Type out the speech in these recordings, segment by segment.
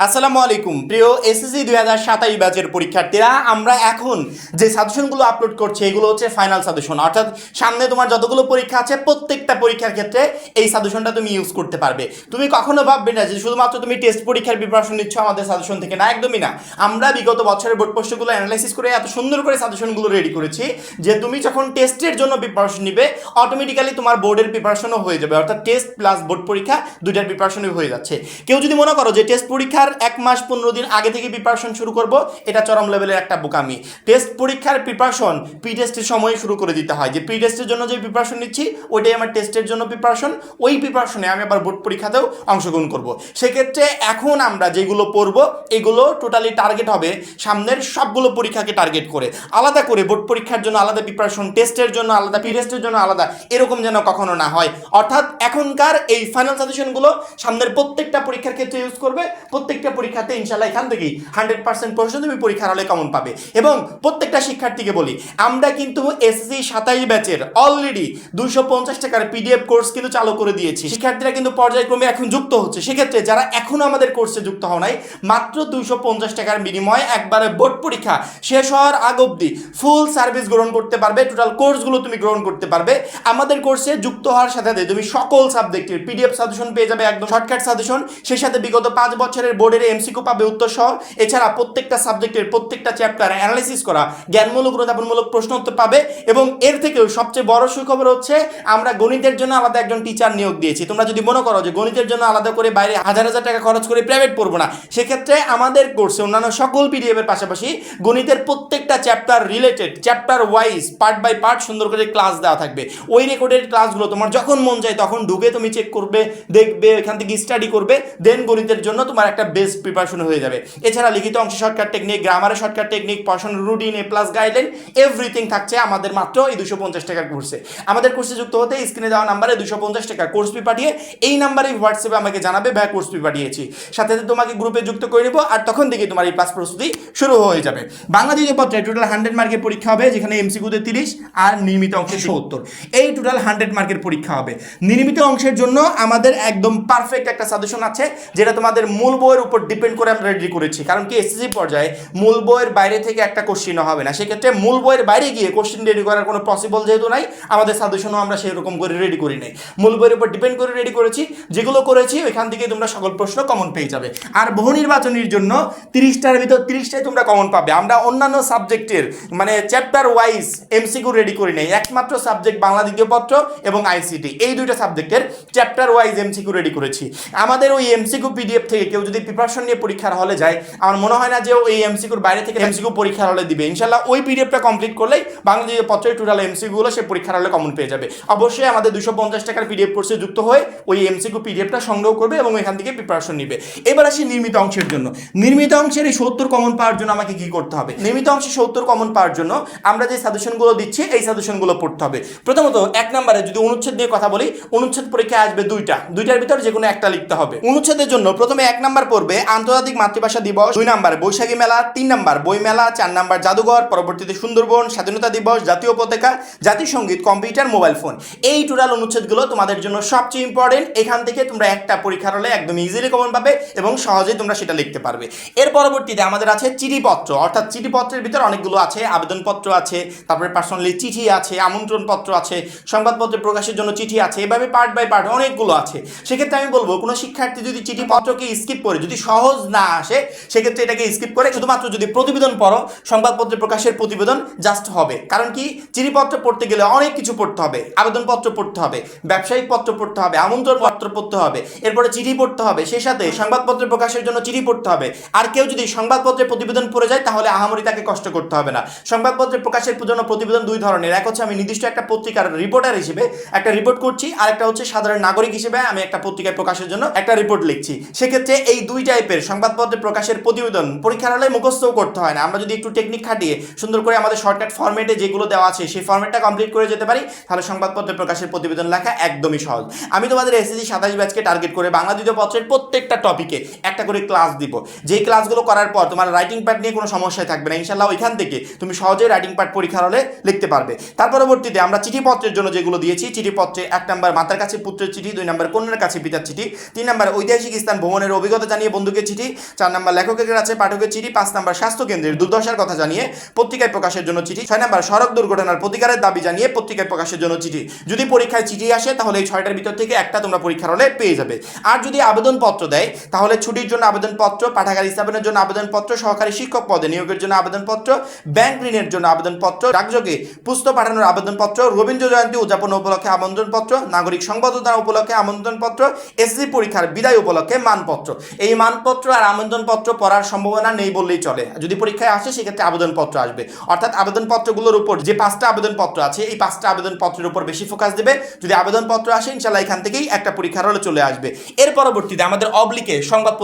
আসসালামু আলাইকুম প্রিয় এসএসসি 2027 ব্যাচের পরীক্ষার্থীরা, আমরা এখন যে সাজেশনগুলো আপলোড করছি এগুলো হচ্ছে ফাইনাল সাজেশন, অর্থাৎ সামনে তোমার যতগুলো পরীক্ষা আছে প্রত্যেকটা পরীক্ষার ক্ষেত্রে এই সাজেশনটা তুমি ইউজ করতে পারবে। তুমি কখনো ভাববে না যে শুধুমাত্র তুমি টেস্ট পরীক্ষার প্রিপারেশন নিচ্ছ আমাদের সাজেশন থেকে, না, একদমই না। আমরা বিগত বছরের বোর্ড প্রশ্নগুলো অ্যানালাইসিস করে এত সুন্দর করে সাজেশনগুলো রেডি করেছি যে তুমি যখন টেস্টের জন্য প্রিপারেশন নিবে অটোমেটিক্যালি তোমার বোর্ডের প্রিপারেশনও হয়ে যাবে, অর্থাৎ টেস্ট প্লাস বোর্ড পরীক্ষা দুইটার প্রিপারেশনই হয়ে যাচ্ছে। কেউ যদি মনে করো যে টেস্ট পরীক্ষার 1 মাস 15 দিন আগে থেকে প্রিপারেশন শুরু করব, এটা চরম লেভেলের একটা বোকামি। টেস্ট পরীক্ষার প্রিপারেশন প্রি টেস্টের সময় শুরু করে দিতে হয়, যে প্রি টেস্টের জন্য যে প্রিপারেশন নিচ্ছি ওইটাই আমার টেস্টের জন্য প্রিপারেশন, ওই প্রিপারেশনে আমি আবার বোর্ড পরীক্ষাতেও অংশগ্রহণ করব। সেক্ষেত্রে এখন আমরা যেগুলো পড়ব এগুলো টোটালি টার্গেট হবে সামনের সবগুলো পরীক্ষাকে টার্গেট করে, আলাদা করে বোর্ড পরীক্ষার জন্য আলাদা প্রিপারেশন, টেস্টের জন্য আলাদা, প্রি টেস্টের জন্য আলাদা, এরকম যেন কখনো না হয়। অর্থাৎ এখনকার এই ফাইনাল সাজেশনগুলো সামনের প্রত্যেকটা পরীক্ষার ক্ষেত্রে ইউজ করবে, প্রত্যেকটা পরীক্ষাতে ইনশাল্লাহ এখান থেকেই 100% প্রশ্ন তুমি পরীক্ষার হলে কমন পাবে। এবং প্রত্যেকটা শিক্ষার্থীকে বলি, আমরা কিন্তু এসএসসি 27 ব্যাচের অলরেডি 250 টাকার পিডিএফ কোর্স কিন্তু চালু করে দিয়েছি। শিক্ষার্থীরা কিন্তু পর্যায়ক্রমে এখন যুক্ত হচ্ছে। সেক্ষেত্রে যারা এখনো আমাদের কোর্সে যুক্ত হও নাই, মাত্র 250 টাকার বিনিময়ে একবারে বোর্ড পরীক্ষা শেষ হওয়ার আগ অবধি ফুল সার্ভিস গ্রহণ করতে পারবে, টোটাল কোর্সগুলো তুমি গ্রহণ করতে পারবে। আমাদের কোর্সে যুক্ত হওয়ার সাথে সাথে তুমি সকল সাবজেক্টের পিডিএফ সাজেশন পেয়ে যাবে, একদম শর্টকাট সাজেশন, সেই সাথে বিগত 5 বছরের বোর্ডের এমসিকিউ পাবে উত্তর সহ। এছাড়া প্রত্যেকটা সাবজেক্টের প্রত্যেকটা চ্যাপ্টার অ্যানালাইসিস করা জ্ঞানমূলক অনুধাবনমূলক প্রশ্ন উত্তর পাবে। এবং এর থেকেও সবচেয়ে বড় সুখবর হচ্ছে আমরা গণিতের জন্য আলাদা একজন টিচার নিয়োগ দিয়েছি। তোমরা যদি মনে করো যে গণিতের জন্য আলাদা করে বাইরে হাজার হাজার টাকা খরচ করে প্রাইভেট পড়বো না, সেক্ষেত্রে আমাদের কোর্সে অন্যান্য সকল পিডিএফ এর পাশাপাশি গণিতের প্রত্যেকটা chapter related, chapter wise, part by part সুন্দর করে ক্লাস দেওয়া থাকবে। ওই রেকর্ডেড ক্লাসগুলো তোমার যখন মন চায় তখন ঢুকে তুমি চেক করবে, দেখবে, এখান থেকে স্টাডি করবে, দেন গণিতের জন্য তোমার একটা বেস্ট প্রিপারেশন হয়ে যাবে। এছাড়া লিখিত অংশ শর্টকাট টেকনিক, গ্রামারের শর্টকাট টেকনিক, পড়াশোনার রুটিন, এ প্লাস গাইডলাইন, এভরিথিং থাকছে আমাদের মাত্র এই 250 টাকার কোর্সে। আমাদের কোর্সে যুক্ত হতে স্ক্রিনে দেওয়া নাম্বারে 250 টাকা কোর্স ফি পাঠিয়ে এই নাম্বারে হোয়াটসঅ্যাপে আমাকে জানাবে ভাই কোর্স ফি পাঠিয়েছি, সাথে সাথে তোমাকে গ্রুপে যুক্ত করে নেব, আর তখন থেকে তোমার এই ক্লাস প্রস্তুতি শুরু হয়ে যাবে। বাংলা দ্বিতীয় পত্রে টোটাল 100 মার্কের পরীক্ষা হবে, যেখানে এমসিকিউতে 30 আর নির্মিত অংশে 70, এই টোটাল 100 মার্কের পরীক্ষা হবে। নির্মিত অংশের জন্য আমাদের একদম পারফেক্ট একটা সাজেশন আছে, যেটা তোমাদের মূল বইয়ের উপর ডিপেন্ড করে আমরা রেডি করেছি। কারণ কি এসএসসি পর্যায়ে মূল বইয়ের বাইরে থেকে একটা কোশ্চিন হবে না, সেক্ষেত্রে মূল বইয়ের বাইরে গিয়ে কোশ্চিন রেডি করার কোনো পসিবল যেহেতু নাই, আমাদের সাজেশনও আমরা সেরকম করে রেডি করি নাই, মূল বইয়ের উপর ডিপেন্ড করে রেডি করেছি। যেগুলো করেছি ওইখান থেকে তোমরা সকল প্রশ্ন কমন পেয়ে যাবে। আর বহু নির্বাচনীর জন্য 30টার ভিতর 30টাই তোমরা কমন পাবে। আমরা অন্যান্য সাবজেক্টের মানে চ্যাপ্টার ওয়াইজ এমসিকিউ রেডি করি নাই, একমাত্র সাবজেক্ট বাংলা দ্বিতীয় পত্র এবং আইসিটি, এই দুইটা সাবজেক্টের চ্যাপ্টার ওয়াইজ এমসিকিউ রেডি করেছি। আমাদের ওই এমসিকিউ পিডিএফ থেকে কেউ যদি প্রিপারেশন নিয়ে পরীক্ষার হলে যায়, আমার মনে হয় না যে ওই এমসিকিউর বাইরে থেকে এমসিকিউ পরীক্ষার হলে দিবে। ইনশাল্লাহ ওই পিডিএফটা কমপ্লিট করলেই বাংলা দ্বিতীয় পত্রের টোটাল এমসিকিউগুলো সে পরীক্ষার হলে কমন পেয়ে যাবে। অবশ্যই আমাদের 250 টাকার পিডিএফ কোর্সে যুক্ত হয়ে ওই এমসিকিউ পিডিএফটা সংগ্রহ করবে এবং এখান থেকে প্রিপারেশন নিবে। এবার আসি নির্মিত অংশের জন্য। নির্মিত অংশের এই 70 কমন পাওয়ার জন্য আমাকে কি করতে হবে? নির্মিত অংশে 70 কমন পাওয়ার জন্য আমরা যে সাজেশনগুলো দিচ্ছি এই সাজেশনগুলো পড়তে হবে। প্রথমত 1 নম্বরে যদি অনুচ্ছেদ নিয়ে কথা বলি, অনুচ্ছেদ পরীক্ষায় আসবে দুইটার ভিতর যে কোনো একটা লিখতে হবে। অনুচ্ছেদের জন্য প্রথমে 1 নাম্বার পড়বে আন্তর্জাতিক মাতৃভাষা দিবস, 2 নাম্বার বৈশাখী মেলা, 3 নাম্বার বই মেলা, 4 নাম্বার জাদুঘর, পরবর্তীতে সুন্দরবন, স্বাধীনতা দিবস, জাতীয় পতাকা, জাতীয় সঙ্গীত, কম্পিউটার, মোবাইল ফোন। এই টোটাল অনুচ্ছেদগুলো তোমাদের জন্য সবচেয়ে ইম্পর্টেন্ট। এখান থেকে তোমরা একটা পরীক্ষার হলে একদম ইজিলি কমন পাবে এবং সহজেই তোমরা সেটা লিখতে পারবে। এর পরবর্তীতে আমাদের আছে চিঠিপত্র, অর্থাৎ চিঠিপত্রের ভিতর অনেকগুলো আছে, আবেদনপত্র আছে, তারপরে পার্সোনালি চিঠি আছে, আমন্ত্রণপত্র আছে, সংবাদপত্রে প্রকাশের জন্য চিঠি আছে, এভাবে পার্ট বাই পার্ট অনেকগুলো আছে। সেক্ষেত্রে আমি বলবো কোনো শিক্ষার্থী যদি চিঠিপত্রকে স্কিপ করে, যদি সহজ না আসে, সেক্ষেত্রে এটাকে স্কিপ করে শুধুমাত্র যদি প্রতিবেদন পড়ো, সংবাদপত্রে প্রকাশের প্রতিবেদন জাস্ট হবে। কারণ কি চিঠিপত্র পড়তে গেলে অনেক কিছু পড়তে হবে, আবেদনপত্র পড়তে হবে, ব্যবসায়িক পত্র পড়তে হবে, আমন্ত্রণ পত্র পড়তে হবে, এরপরে চিঠি পড়তে হবে, সেই সাথে সংবাদপত্রে প্রকাশের জন্য চিঠি পড়তে হবে। আর কেউ যদি সংবাদপত্রে প্রতিবেদন পড়ে যায় তাহলে আহামরি তাকে কষ্ট করতে হবে না। সংবাদপত্রে প্রকাশের জন্য প্রতিবেদন দুই ধরনের, এক হচ্ছে আমি নির্দিষ্ট একটা পত্রিকার রিপোর্টার হিসেবে একটা রিপোর্ট করছি, আর একটা হচ্ছে সাধারণ নাগরিক হিসেবে আমি একটা পত্রিকায় প্রকাশের জন্য একটা রিপোর্ট লিখছি। সেক্ষেত্রে এই দুই টাইপের সংবাদপত্রে প্রকাশের প্রতিবেদন পরীক্ষার হলে মুখস্থও করতে হয় না। আমরা যদি একটু টেকনিক খাটিয়ে সুন্দর করে আমাদের শর্টকাট ফরম্যাটে যেগুলো দেওয়া আছে সেই ফরম্যাটটা কমপ্লিট করে যেতে পারি, তাহলে সংবাদপত্রে প্রকাশের প্রতিবেদন লেখা একদমই সহজ। আমি তোমাদের এসএসসি 27 ব্যাচকে টার্গেট করে বাংলা দ্বিতীয় পত্রের প্রত্যেকটা টপিকে একটা করে ক্লাস দিব। যেই ক্লাসগুলো করার পর তোমার রাইটিং পার্ট নিয়ে কোনো সমস্যাই থাকবে না, ইনশাল্লাহ ওইখান থেকে তুমি সহজেই রাইটিং পার্ট পরীক্ষার হলে লিখতে পারবে। তার পরবর্তীতে আমরা চিঠিপত্রের জন্য যেগুলো দিয়েছি, চিঠিপত্রে 1 নাম্বার মাতার কাছে পুত্রের চিঠি, 2 নাম্বার কন্যার কাছে পিতার চিঠি, 3 নাম্বার ঐতিহাসিক স্থান ভ্রমণের অভিজ্ঞতা জানিয়ে বন্ধুকে চিঠি, 4 নাম্বার লেখকের কাছে পাঠকের চিঠি, 5 নাম্বার স্বাস্থ্য কেন্দ্রের দুর্দশার কথা জানিয়ে পত্রিকায় প্রকাশের জন্য চিঠি, 6 নাম্বার সড়ক দুর্ঘটনার প্রতিকারের দাবি জানিয়ে পত্রিকায় প্রকাশের জন্য চিঠি। যদি পরীক্ষায় চিঠি আসে তাহলে এই 6টার ভিতর থেকে একটা তোমরা পরীক্ষার হলে পেয়ে যাবে। আর যদি আবেদনপত্র দেয় তাহলে ছুটির জন্য আবেদনপত্র, পাঠাগার স্থাপনের জন্য আবেদনপত্র, সহকারী শিক্ষক পদে নিয়োগের জন্য আবেদনপত্র, ব্যাংক ঋণের জন্য আবেদনপত্র, ডাকযোগে পুস্তক পাঠানোর আবেদনপত্র, রবীন্দ্র জয়ন্তী উদযাপন উপলক্ষে আমন্ত্রণপত্র, নাগরিক সংবর্ধনা উপলক্ষে আমন্ত্রণপত্র, এসএসসি পরীক্ষার বিদায় উপলক্ষে মানপত্র। এই মানপত্র আর আমন্ত্রণপত্র পড়ার সম্ভাবনা নেই বললেই চলে। যদি পরীক্ষায় আসে সেক্ষেত্রে আবেদনপত্র আসবে, অর্থাৎ আবেদনপত্রগুলোর উপর যে 5টা আবেদনপত্র আছে এই 5টা আবেদনপত্রের উপর বেশি ফোকাস দেবে। যদি আবেদনপত্র আসে ইনশাল্লাহ এখান থেকেই একটা পরীক্ষার হলে চলে আসবে। এর পরবর্তীতে আমাদের অবলিকে সংবাদ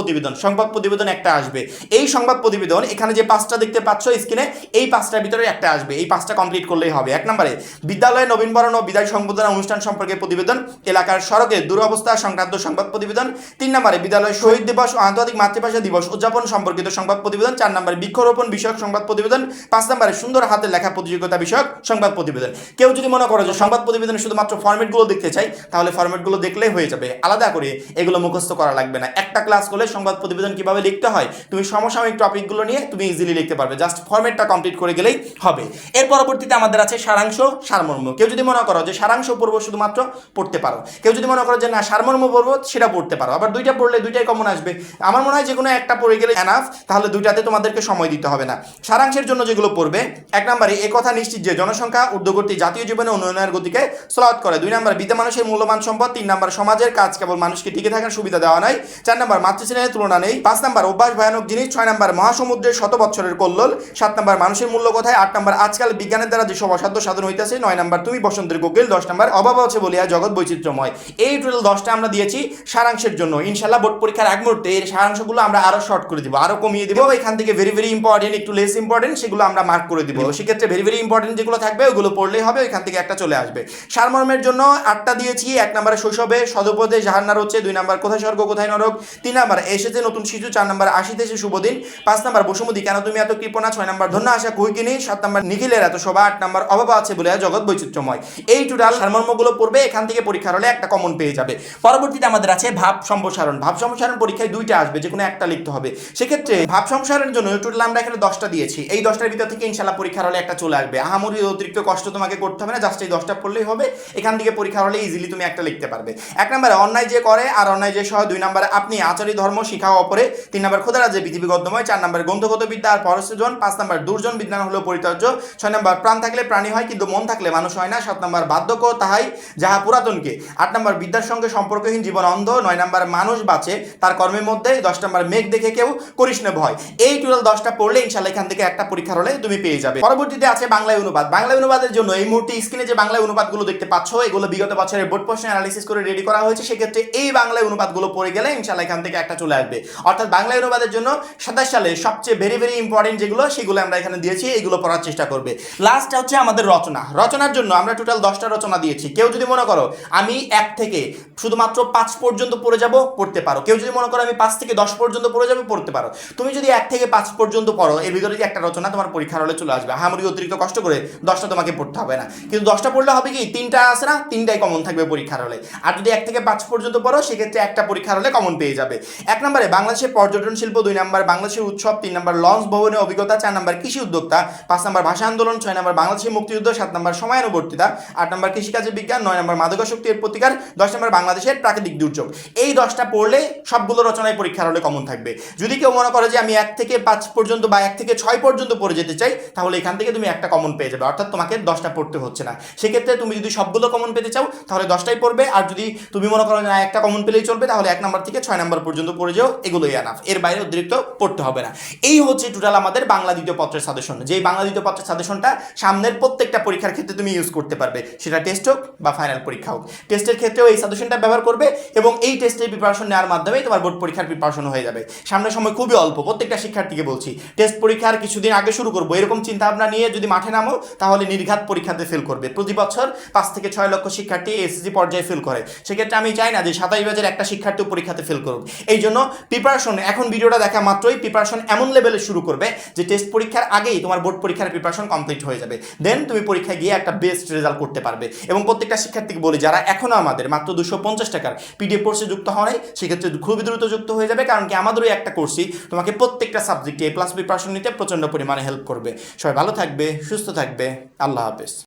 প্রতিবেদন একটা আসবে। এই সংবাদ প্রতিবেদন এখানে যে 5টা দেখতে পাচ্ছ স্ক্রিনে, এই 5টার ভিতরে একটা আসবে। এই 5টা কমপ্লিট করলেই হবে। 1 নম্বরে বিদ্যালয়ে নবীনবরণ ও বিদায় সংবর্ধনা অনুষ্ঠান সম্পর্কে প্রতিবেদন, এলাকার সড়কের দুরবস্থা সংক্রান্ত সংবাদ প্রতিবেদন। 3 নম্বরে বিদ্যালয় শহীদ দিবস ও আন্তর্জাতিক মাতৃভাষা দিবস উদযাপন সম্পর্কিত সংবাদ প্রতিবেদন। 4 নম্বরে বৃক্ষরোপণ বিষয়ক সংবাদ প্রতিবেদন। 5 নম্বরে সুন্দর হাতের লেখা প্রতিযোগিতা বিষয়ক সংবাদ প্রতিবেদন। কেউ যদি মনে করো যে সংবাদ প্রতিবেদনে শুধুমাত্র ফরম্যাটগুলো দেখতে চাই তাহলে ফরম্যাটগুলো দেখলেই হয়ে যাবে, আলাদা করে এগুলো মুখস্থ করা লাগবে না। একটা ক্লাস করলে সংবাদ প্রতিবেদন কিভাবে লিখতে হয় তুমি সমসাময়িক টপিকগুলো নিয়ে তুমি ইজিলি লিখতে পারবে, জাস্ট ফরম্যাটটা কমপ্লিট করে গেলেই হবে। এর পরবর্তীতে আমাদের আছে সারাংশ, সারমর্ম। কেউ যদি মনে করো যে সারাংশ পড়বো শুধুমাত্র পড়তে পারো, কেউ যদি মনে করো যে না সারমর্ম পড়বো সেটা পড়তে পারো, আবার দুইটা পড়লে দুইটাই কমন আসবে। আমার মনে হয় যে কোনো একটা পড়ে গেলে এনাফ, তাহলে দুইটাতে তোমাদেরকে সময় দিতে হবে না। সারাংশের জন্য যেগুলো পড়বে, 1 নম্বরে এ কথা নিশ্চিত যে জনসংখ্যা ঊর্ধ্বগতি জাতীয় জীবনে উন্নয়নের গতিকে স্লথ করে। 2 নম্বর বিদ্যা মানুষের মূল্যবান সম্পদ। 3 নম্বর সমাজের কাজ কেবল মানুষকে টিকে থাকার সুবিধা দেওয়া নয়। 4 নম্বর মাতৃস্নেহের তুলনা নেই। 5 নম্বর অভ্যাস ভয়ানক জিনিস। 6 নম্বর মহাসমুদ্রের শত বৎসরের কল্লোল। 7 নম্বর মানুষের মূল্য কোথায়। 8 নম্বর আজকাল বিজ্ঞানের দ্বারা যেসব অসাধ্য সাধন হইতেছে। 9 নম্বর তুমি বসন্তের কোকিল। 10 নম্বর অভাব আছে বলিয়া জগৎ বৈচিত্র্যময়। এই টোটাল 10টা আমরা দিয়েছি সারাংশের জন্য। ইনশাল্লাহ বোর্ড পরীক্ষার আগ মুহূর্তে এই সারাংশগুলো আমরা আরো শর্ট করে দিব, আরো কমিয়ে দিব। এখান থেকে ভেরি ভেরি ইম্পর্টেন্ট, একটু লেস ইম্পর্টেন্ট সেগুলো আমরা মার্ক করে দিব। সেক্ষেত্রে ভেরি ভেরি ইম্পর্টেন্ট যেগুলো থাকবে ওগুলো পড়লেই হবে, এখান থেকে একটা চলে আসবে। সারমর্মের জন্য 8টা দিয়েছি। 1 নম্বরে শৈশবে সদুপদে জাহান্নার হচ্ছে। 2 নম্বর কোথায় স্বর্গ কোথায় নরক। 3 নম্বর এসেছে নতুন শিশু। 4 নম্বর আসিতেছে শুভদিন। 5 নম্বর বসুমতী কেন তুমি এত কৃপণা। 6 নম্বর ধন্য আশা কুহিকিনী। 7 নম্বর নিখিলের এত শোভা। 8 নম্বর অভাব আছে বলে জগৎ বৈচিত্র্যময়। এই টোটাল সারমর্মগুলো পড়বে, এখান থেকে পরীক্ষার হলে একটা কমন পেয়ে যাবে। পরবর্তীতে আমাদের আছে ভাব সম্প্রসারণ। ভাব সম্প্রসারণ পরীক্ষায় 2টা আসবে, যে কোনো একটা লিখতে হবে। সেক্ষেত্রে ভাব সম্প্রসারণের জন্য টোটাল আমরা এখানে 10টা দিয়েছি। এই 10টার ভিতর থেকে ইনশাল্লাহ পরীক্ষার হলে একটা চলে আসবে। আহামরি অতিরিক্ত কষ্ট তোমাকে করতে হবে না, জাস্ট এই 10টা পড়লেই হবে। এখান থেকে পরীক্ষার হলে ইজিলি তুমি একটা লিখতে পারবে। 1 নম্বরে অন্যায় যে করে আর অন্যায় যে সহ। 2 নম্বরে আপনি আচারী ধর্ম শিখাও অপরে। 3 নম্বর খোদারা যে পৃথিবী গদ্যময়। 4 নম্বর গ্রন্থগত বিদ্যা আর পরশজন। 5 নম্বর দুর্জন বিজ্ঞান হলো পরিত্যাজ্য। 6 নম্বর প্রাণ থাকলে প্রাণী হয় কিন্তু মন থাকলে মানুষ হয় না। 7 নম্বর বার্ধক্য তাহাই যাহা পুরাতনকে। 8 নম্বর বিদ্যার সঙ্গে সম্পর্কহীন জীবন অন্ধ। 9 নম্বর মানুষ বাঁচে তার কর্মের মধ্যে। 10 নম্বর মেঘ দেখে কেউ করিস না ভয়। এই টোটাল 10টা পড়লে ইনশাল্লাহ এখান থেকে একটা পরীক্ষার হলে তুমি পেয়ে যাবে। পরবর্তীতে আছে বাংলায় অনুবাদ। বাংলায় অনুবাদের জন্য এই মুহূর্তে স্ক্রিনে যে বাংলায় অনুবাদগুলো দেখতে পাচ্ছ এগুলো বিগত বছরের বোর্ড প্রশ্ন অ্যানালিসিস করে রেডি করা হয়েছে। সেক্ষেত্রে এই বাংলায় অনুবাদগুলো পড়ে গেলে ইনশাল্লাহ এখান থেকে একটা চলে আসবে। অর্থাৎ বাংলায় অনুবাদের জন্য 27 সালে সবচেয়ে ভেরি ভেরি ইম্পর্টেন্ট যেগুলো সেগুলো আমরা এখানে দিয়েছি, এগুলো পড়ার চেষ্টা করবে। লাস্ট হচ্ছে আমাদের রচনা। রচনার জন্য আমরা টোটাল 10টা রচনা দিয়েছি। কেউ যদি মনে করো আমি 1 থেকে শুধুমাত্র 5 পর্যন্ত পড়ে যাব, পড়তে পারো। কেউ যদি মনে করো আমি 5 থেকে 10 পর্যন্ত পড়ে যাবো, পড়তে পারো। তুমি যদি 1 থেকে 5 পর্যন্ত পড়ো এর ভিতরে যে একটা রচনা তোমার পরীক্ষার হলে চলে আসবে। হামরি অতিরিক্ত কষ্ট করে 10টা তোমাকে পড়তে হবে না, কিন্তু 10টা পড়লে হবে কি 3টা আছে না, 3টাই কমন থাকবে পরীক্ষার হলে। আর যদি 1 থেকে 5 পর্যন্ত পড়ো সেক্ষেত্রে একটা পরীক্ষার হলে কমন পেয়ে যাবে। 1 নম্বরে বাংলাদেশের পর্যটন শিল্প। 2 নম্বর বাংলাদেশের উৎসব। 3 নম্বর লঞ্চ ভবনের অভিজ্ঞতা। 4 নম্বর কৃষি উদ্যোক্তা। 5 নম্বর ভাষা আন্দোলন। 6 নম্বর বাংলাদেশের মুক্তিযুদ্ধ। 7 নম্বর সময়ানুবর্তিতা। 8 নম্বর কৃষিকাজের বিজ্ঞান। 9 নম্বর মাদকাসক্তি এর প্রতিকার। 10 নম্বর বাংলাদেশের প্রাকৃতিক দুর্যোগ। এই 10টা পড়লে সবগুলো রচনায় পরীক্ষার হলে কমন থাকবে। যদি কেউ মনে করে যে আমি 1 থেকে 5 পর্যন্ত বা 1 থেকে 6 পর্যন্ত পড়ে যেতে চাই তাহলে এখান থেকে তুমি একটা কমন পেয়ে যাবে, অর্থাৎ তোমাকে 10টা পড়তে হচ্ছে না। সেক্ষেত্রে তুমি যদি সবগুলো কমন পেতে চাও তাহলে 10টাই পড়বে। আর যদি তুমি মনে করো না একটা কমন পেলেই চলবে তাহলে 1 নম্বর থেকে 6 নম্বর পর্যন্ত পড়ে যাও, এগুলোই এনাফ। এর বাইরে অতিরিক্ত পড়তে হবে না। এই হচ্ছে টোটাল আমাদের বাংলা দ্বিতীয় পত্রের সাজেশন। যেই বাংলা দ্বিতীয় পত্রের সাজেশনটা সামনের প্রত্যেকটা পরীক্ষার ক্ষেত্রে তুমি ইউজ করতে পারবে, সেটা টেস্ট হোক বা ফাইনাল পরীক্ষা হোক। টেস্টের ক্ষেত্রেও এই সাজেশনটা ব্যবহার করবে এবং এই টেস্টের প্রিপারেশন নেওয়ার মাধ্যমেই তোমার বোর্ড পরীক্ষার প্রিপারেশন হয়ে যাবে। সামনের সময় খুবই অল্প, প্রত্যেকটা শিক্ষার্থীকে বলছি টেস্ট পরীক্ষার কিছুদিন আগে শুরু করবো, এরকম চিন্তা ভাবনা নিয়ে যদি মাঠে নামো তাহলে নির্ঘাত পরীক্ষাতে ফেল করবে। প্রতি বছর 5 থেকে 6 লক্ষ শিক্ষার্থী এসএসসি পর্যায়ে ফেল করে। সেক্ষেত্রে আমি চাই না যে 27 ব্যাচের একটা শিক্ষার্থী পরীক্ষাতে ফেল করুক। এই জন্য প্রিপারেশন এখন ভিডিওটা দেখা মাত্রই প্রিপারেশন এমন লেভেলে শুরু করবে যে টেস্ট পরীক্ষার আগেই তোমার বোর্ড পরীক্ষার প্রিপারেশন কমপ্লিট হয়ে যাবে। দেন তুমি পরীক্ষায় গিয়ে একটা বেস্ট রেজাল্ট করতে পারবে। এবং প্রত্যেকটা শিক্ষার্থীকে বলি যারা এখনো আমাদের মাত্র 250 টাকার পিডিএফ কোর্সে যুক্ত হওয়া নাই সেক্ষেত্রে খুবই দ্রুত যুক্ত হয়ে যাবে, কারণ কি আমাদেরও একটা কোর্সই তোমাকে প্রত্যেকটা সাবজেক্টে A+ প্রিপারেশন নিতে প্রচণ্ড পরিমাণে হেল্প করবে। সবাই ভালো থাকবে, সুস্থ থাকবে, আল্লাহ হাফেজ।